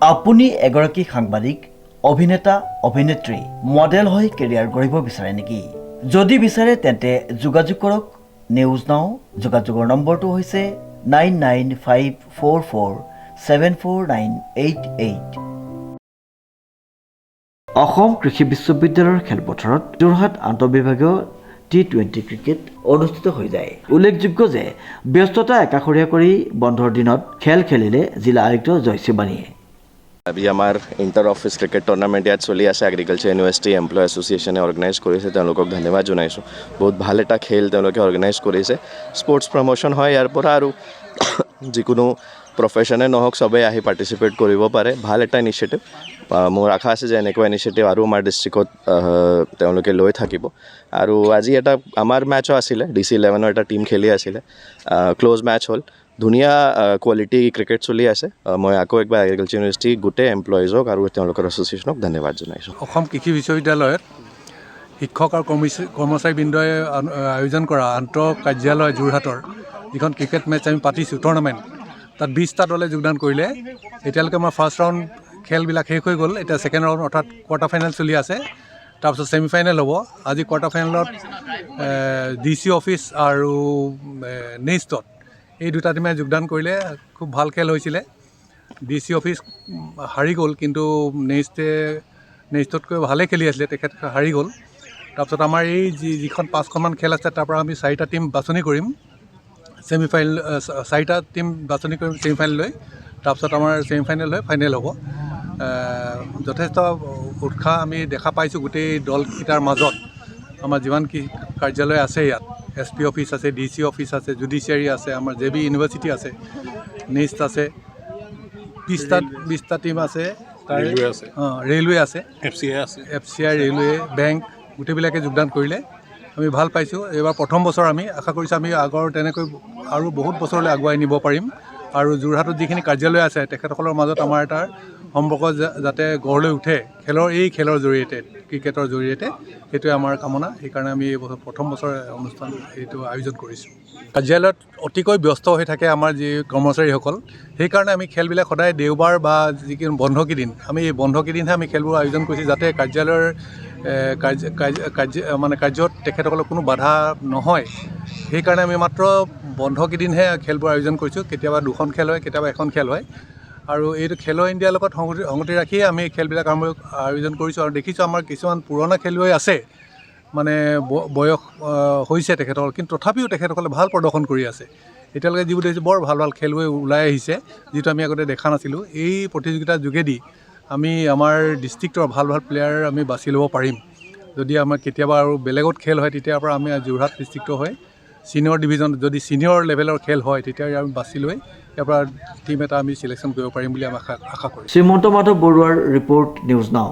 আপুনি এগৰাকী সাংবাদিক, অভিনেতা, অভিনেত্ৰী, মডেল হৈ কেৰিয়াৰ গঢ়িব বিচাৰে নেকি? যদি বিচাৰে তেন্তে যোগাযোগ কৰক নিউজ নাও। যোগাযোগৰ নম্বৰটো হৈছে 9954474988। অসম কৃষি বিশ্ববিদ্যালয়ৰ খেলপথাৰত যোৰহাট আন্তঃবিভাগীয় T20 ক্ৰিকেট অনুষ্ঠিত হৈ যায়। উল্লেখযোগ্য যে ব্যস্ততা একাষৰীয়া কৰি বন্ধৰ দিনত খেল খেলিলে জিলা আয়ুক্ত জয়শ্ৰী বাণীয়ে। अभी आमार इंटर ऑफिस क्रिकेट टूर्नामेंट यात चलि आछे। एग्रिकालचार यूनिवर्सिटी एम्प्लॉय एसोसिएशने अर्गेनाइज करिছে, তেওঁলোকক ধন্যবাদ জনাইছোঁ। বহুত ভাল এটা খেল তেওঁলোকে অৰ্গেনাইজ কৰিছে। স্পৰ্টছ প্ৰমোশ্যন হয় ইয়াৰ পৰা, আৰু যিকোনো প্ৰফেশ্যনে নহওক চবেই আহি পাৰ্টিচিপেট কৰিব পাৰে। ভাল এটা ইনিচিয়েটিভ। মোৰ আশা আছে যে এনেকুৱা ইনিচিয়েটিভ আৰু আমাৰ ডিষ্ট্ৰিক্টত তেওঁলোকে লৈ থাকিব। আৰু আজি এটা আমাৰ মেচো আছিলে, DC11ৰ এটা টিম খেলি আছিলে। ক্ল'জ মেচ হ'ল। ধুনীয়া কোৱালিটি ক্ৰিকেট চলি আছে। মই আকৌ একবাৰ এগ্ৰিকালচাৰ ইউনিভাৰ্চিটি গোটেই এমপ্লয়িজক আৰু তেওঁলোকৰ এছ'চিয়েশ্যনক ধন্যবাদ জনাইছোঁ। অসম কৃষি বিশ্ববিদ্যালয়ত শিক্ষক আৰু কৰ্মচাৰীবৃন্দই আয়োজন কৰা আন্তঃ কাৰ্যালয় যোৰহাটৰ যিখন ক্ৰিকেট মেচ আমি পাতিছোঁ টুৰ্ণামেণ্ট, তাত 20টা দলে যোগদান কৰিলে। এতিয়ালৈকে আমাৰ ফাৰ্ষ্ট ৰাউণ্ড খেলবিলাক শেষ হৈ গ'ল। এতিয়া ছেকেণ্ড ৰাউণ্ড অৰ্থাৎ কোৱাৰ্টাৰ ফাইনেল চলি আছে। তাৰপিছত ছেমি ফাইনেল হ'ব। আজি কোৱাৰ্টাৰ ফাইনেলত DC অফিচ আৰু নেইষ্টত এই দুটা টিমে যোগদান কৰিলে। খুব ভাল খেল হৈছিলে। DC অফিচ হাৰি গ'ল, কিন্তু নেইষ্টতকৈ ভালেই খেলি আছিলে, তেখেত হাৰি গ'ল। তাৰপিছত আমাৰ এই যিখন 5খনমান খেল আছে তাৰ পৰা আমি 4টা টিম বাছনি কৰিম ছেমি ফাইনেল, 4টা টিম বাছনি কৰিম ছেমি ফাইনেললৈ। তাৰপিছত আমাৰ ছেমি ফাইনেল হৈ ফাইনেল হ'ব। যথেষ্ট উৎসাহ আমি দেখা পাইছোঁ গোটেই দলকেইটাৰ মাজত। আমাৰ যিমান কি কাৰ্যালয় আছে ইয়াত, SP অফিচ আছে, DC অফিচ আছে, জুডিচিয়াৰী আছে, আমাৰ JB ইউনিভাৰ্চিটি আছে, নেইষ্ট আছে, 20টা টিম আছে, ৰেলৱে আছে, FCI ৰেলৱে, বেংক, গোটেইবিলাকে যোগদান কৰিলে। আমি ভাল পাইছোঁ। এইবাৰ প্ৰথম বছৰ আমি আশা কৰিছোঁ আমি আগৰ তেনেকৈ আৰু বহুত বছৰলৈ আগুৱাই নিব পাৰিম। আৰু যোৰহাটত যিখিনি কাৰ্যালয় আছে তেখেতসকলৰ মাজত আমাৰ এটা সম্পৰ্ক যাতে গঢ় লৈ উঠে খেলৰ জৰিয়তে, ক্ৰিকেটৰ জৰিয়তে, সেইটোৱে আমাৰ কামনা। সেইকাৰণে আমি এই বছৰ প্ৰথম বছৰ অনুষ্ঠান এইটো আয়োজন কৰিছোঁ। কাৰ্যালয়ত অতিকৈ ব্যস্ত হৈ থাকে আমাৰ যি কৰ্মচাৰীসকল। সেইকাৰণে আমি খেলবিলাক সদায় দেওবাৰ বা যিকোনো বন্ধকেইদিন, আমি এই বন্ধকেইদিনহে আমি খেলবোৰ আয়োজন কৰিছোঁ, যাতে কাৰ্যালয়ৰ কাৰ্যত তেখেতসকলৰ কোনো বাধা নহয়। সেইকাৰণে আমি মাত্ৰ বন্ধকেইদিনহে খেলবোৰ আয়োজন কৰিছোঁ। কেতিয়াবা 2খন খেল হয়, কেতিয়াবা 1খন খেল হয়। আৰু এইটো খেলো ইণ্ডিয়াৰ লগত সংগতি ৰাখিয়ে আমি খেলবিলাক আয়োজন কৰিছোঁ। আৰু দেখিছোঁ আমাৰ কিছুমান পুৰণা খেলুৱৈ আছে, মানে বয়স হৈছে তেখেতসকল, কিন্তু তথাপিও তেখেতসকলে ভাল প্ৰদৰ্শন কৰি আছে। এতিয়ালৈকে যিবোৰ দেখিছোঁ বৰ ভাল ভাল খেলুৱৈ ওলাই আহিছে, যিটো আমি আগতে দেখা নাছিলোঁ। এই প্ৰতিযোগিতাৰ যোগেদি আমি আমাৰ ডিষ্ট্ৰিক্টৰ ভাল ভাল প্লেয়াৰ আমি বাছি ল'ব পাৰিম। যদি আমাৰ কেতিয়াবা আৰু বেলেগত খেল হয়, তেতিয়াৰ পৰা আমি যোৰহাট ডিষ্ট্ৰিক্টৰ হৈ ছিনিয়ৰ ডিভিজন, যদি ছিনিয়ৰ লেভেলৰ খেল হয়, তেতিয়া আমি বাছি লৈ ইয়াৰ পৰা টিম এটা আমি চিলেকশ্যন কৰিব পাৰিম বুলি আমি আশা কৰিছোঁ। শ্ৰীমন্ত মাধৱ বৰুৱাৰ ৰিপৰ্ট, নিউজ নাও।